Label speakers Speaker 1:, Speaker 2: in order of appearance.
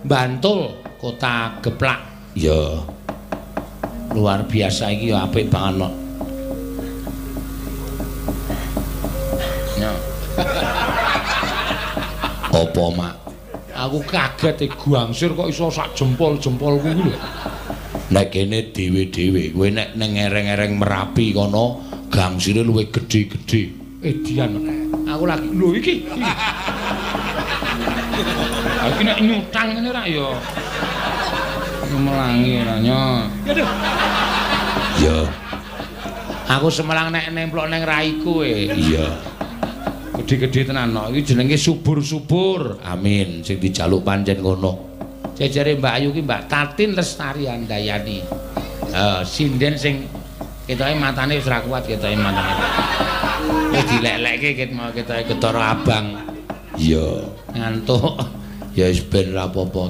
Speaker 1: Bantul, kota geplak. Ya. Luar biasa iki ya apik banget. Ya. Apa, Mak? Aku kaget Guangsir kok iso sak jempol-jempolku iki lho. Nek kene dhewe-dhewe, kowe nek ning ereng-ereng Merapi kono gangsire luwih gedhe-gedhe. Dian. Aku lagi lho iki. Aku nek nyutang ngene ra ya. Melangi ora nyo. Ya. Aku semelang nek nemplok ning raiku Iya. Gedhe-gedhe tenan no. Iki jenenge subur-subur. Amin. Sing dijaluk pancen ngono. Jejere Mbak Ayu ki Mbak Tatin Lestari Handayani. Sinden sing ketoke matane wis ra kuat ketoke matane. Wis dilek-lekke ket mau ketoke ketara abang. Iya, ngantuk. Ya wis ben ra apa-apa.